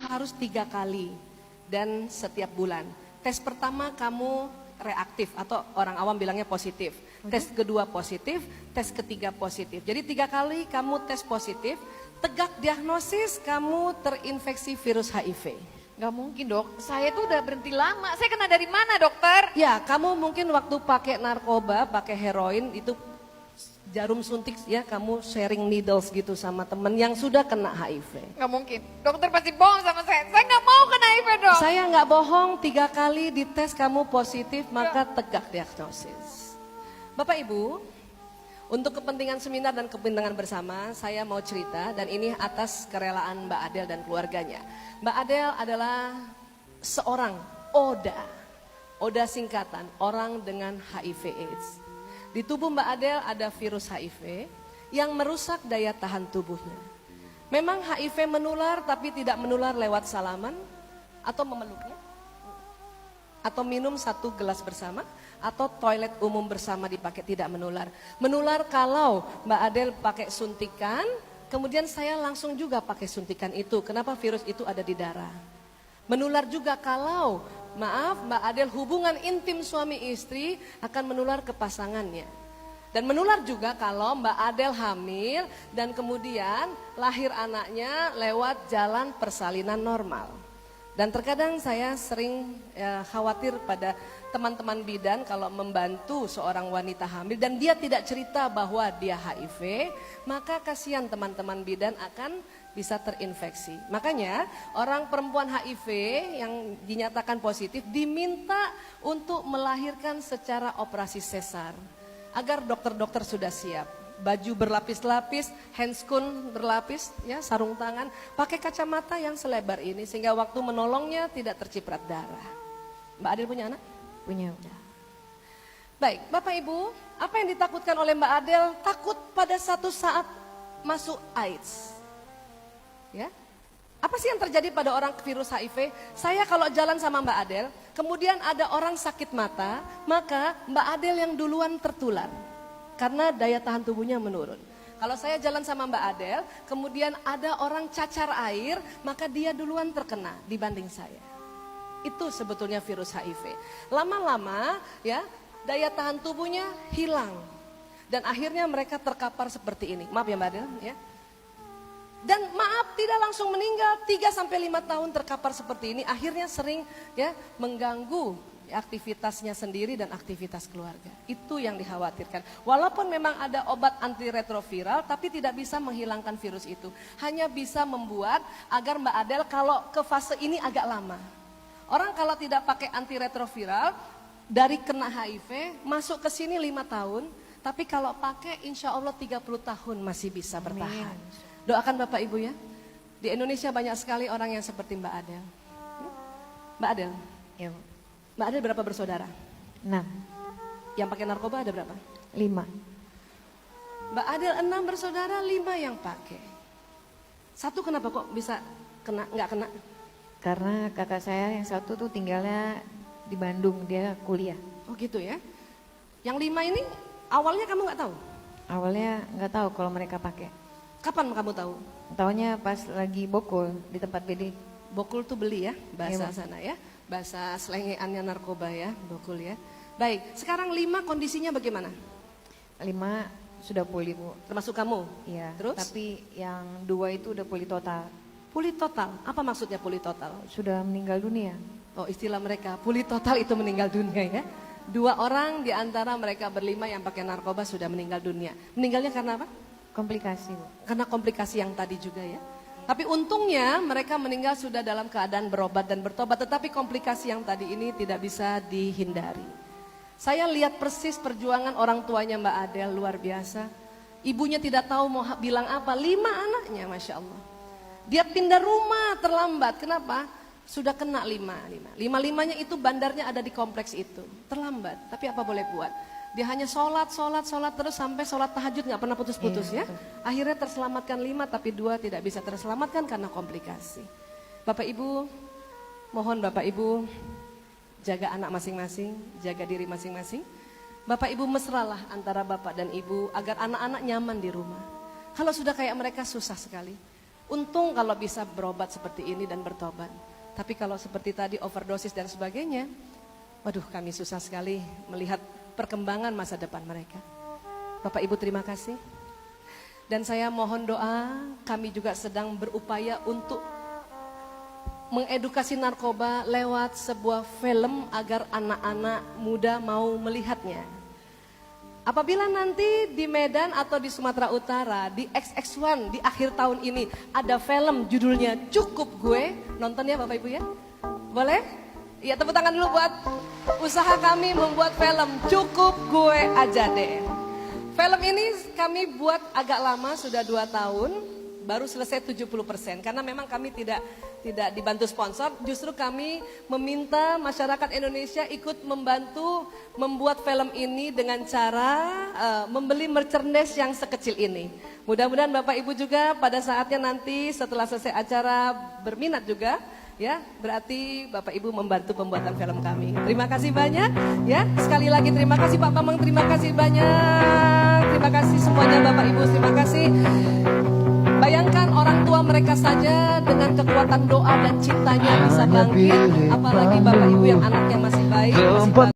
harus 3 kali dan setiap bulan. Tes pertama kamu reaktif atau orang awam bilangnya positif. Tes kedua positif, tes ketiga positif. Jadi 3 kali kamu tes positif, tegak diagnosis kamu terinfeksi virus HIV. Gak mungkin dok, saya tuh udah berhenti lama. Saya kena dari mana dokter? Ya, kamu mungkin waktu pakai narkoba, pakai heroin itu jarum suntik ya, kamu sharing needles gitu sama temen yang sudah kena HIV. Gak mungkin, dokter pasti bohong sama saya. Saya gak mau kena HIV dok. Saya nggak bohong, 3 kali dites kamu positif maka tegak diagnosis. Bapak Ibu, untuk kepentingan seminar dan kepentingan bersama, saya mau cerita dan ini atas kerelaan Mbak Adel dan keluarganya. Mbak Adel adalah seorang ODA. ODA singkatan, orang dengan HIV AIDS. Di tubuh Mbak Adel ada virus HIV yang merusak daya tahan tubuhnya. Memang HIV menular tapi tidak menular lewat salaman atau memeluknya. Atau minum 1 gelas bersama atau toilet umum bersama dipakai, tidak menular. Menular kalau Mbak Adel pakai suntikan, kemudian saya langsung juga pakai suntikan itu. Kenapa virus itu ada di darah? Menular juga kalau Mbak Adel hubungan intim suami istri akan menular ke pasangannya. Dan menular juga kalau Mbak Adel hamil dan kemudian lahir anaknya lewat jalan persalinan normal. Dan terkadang saya sering khawatir pada teman-teman bidan kalau membantu seorang wanita hamil dan dia tidak cerita bahwa dia HIV, maka kasihan teman-teman bidan akan bisa terinfeksi. Makanya orang perempuan HIV yang dinyatakan positif diminta untuk melahirkan secara operasi sesar agar dokter-dokter sudah siap. Baju berlapis-lapis, handscoon berlapis, ya, sarung tangan, pakai kacamata yang selebar ini sehingga waktu menolongnya tidak terciprat darah. Mbak Adel punya anak? Punya udah. Baik, Bapak Ibu, apa yang ditakutkan oleh Mbak Adel? Takut pada satu saat masuk AIDS. Ya, apa sih yang terjadi pada orang virus HIV? Saya kalau jalan sama Mbak Adel, kemudian ada orang sakit mata, maka Mbak Adel yang duluan tertular. Karena daya tahan tubuhnya menurun. Kalau saya jalan sama Mbak Adel, kemudian ada orang cacar air, maka dia duluan terkena dibanding saya. Itu sebetulnya virus HIV. Lama-lama ya, daya tahan tubuhnya hilang. Dan akhirnya mereka terkapar seperti ini. Maaf ya Mbak Adel ya. Dan maaf tidak langsung meninggal, 3-5 tahun terkapar seperti ini, akhirnya sering ya mengganggu aktivitasnya sendiri dan aktivitas keluarga. Itu yang dikhawatirkan. Walaupun memang ada obat antiretroviral tapi tidak bisa menghilangkan virus itu. Hanya bisa membuat agar Mbak Adel kalau ke fase ini agak lama. Orang kalau tidak pakai antiretroviral dari kena HIV masuk ke sini 5 tahun, tapi kalau pakai insya Allah 30 tahun masih bisa bertahan. Doakan Bapak Ibu ya. Di Indonesia banyak sekali orang yang seperti Mbak Adel. Mbak Adel. Ya. Mbak Adel berapa bersaudara? 6. Yang pakai narkoba ada berapa? 5. Mbak Adel 6 bersaudara, 5 yang pakai. 1 kenapa kok bisa kena, nggak kena? Karena kakak saya yang 1 tuh tinggalnya di Bandung, dia kuliah. Oh gitu ya. Yang 5 ini awalnya kamu nggak tahu? Awalnya nggak tahu kalau mereka pakai. Kapan kamu tahu? Taunya pas lagi bokul di tempat BD. Bokul tuh beli ya, bahasa Iya, sana ya. Bahasa selengeannya narkoba ya, bokul ya. Baik, sekarang 5 kondisinya bagaimana? 5 sudah pulih Bu. Termasuk kamu? Iya. Terus? Tapi yang 2 itu udah pulih total. Pulih total, apa maksudnya pulih total? Sudah meninggal dunia. Oh istilah mereka, pulih total itu meninggal dunia ya. 2 orang di antara mereka berlima yang pakai narkoba sudah meninggal dunia. Meninggalnya karena apa? Komplikasi Bu. Karena komplikasi yang tadi juga ya. Tapi untungnya mereka meninggal sudah dalam keadaan berobat dan bertobat. Tetapi komplikasi yang tadi ini tidak bisa dihindari. Saya lihat persis perjuangan orang tuanya Mbak Adel, luar biasa. Ibunya tidak tahu mau bilang apa, 5 anaknya Masya Allah. Dia pindah rumah terlambat, kenapa? Sudah kena 5. 5-5-nya itu bandarnya ada di kompleks itu. Terlambat, tapi apa boleh buat? Dia hanya sholat terus sampai sholat tahajud nggak pernah putus-putus ya. Akhirnya terselamatkan 5 tapi 2 tidak bisa terselamatkan karena komplikasi. Bapak Ibu, mohon Bapak Ibu jaga anak masing-masing, jaga diri masing-masing. Bapak Ibu mesralah antara Bapak dan Ibu agar anak-anak nyaman di rumah. Kalau sudah kayak mereka susah sekali. Untung kalau bisa berobat seperti ini dan bertobat. Tapi kalau seperti tadi overdosis dan sebagainya, waduh kami susah sekali melihat perkembangan masa depan mereka. Bapak Ibu terima kasih. Dan saya mohon doa, kami juga sedang berupaya untuk mengedukasi narkoba lewat sebuah film agar anak-anak muda mau melihatnya. Apabila nanti di Medan atau di Sumatera Utara, di XX1 di akhir tahun ini ada film judulnya Cukup Gue, nonton ya Bapak Ibu ya? Boleh? Ya tepuk tangan dulu buat usaha kami membuat film Cukup Gue Aja Deh. Film ini kami buat agak lama, sudah 2 tahun, baru selesai 70%. Karena memang kami tidak dibantu sponsor, justru kami meminta masyarakat Indonesia ikut membantu membuat film ini dengan cara membeli merchandise yang sekecil ini. Mudah-mudahan Bapak Ibu juga pada saatnya nanti setelah selesai acara berminat juga, ya berarti Bapak Ibu membantu pembuatan film kami. Terima kasih banyak, ya sekali lagi terima kasih Pak Bambang, terima kasih banyak, terima kasih semuanya Bapak Ibu, terima kasih. Bayangkan orang tua mereka saja dengan kekuatan doa dan cintanya bisa bangkit, apalagi Bapak Ibu yang anaknya masih baik, masih bagus.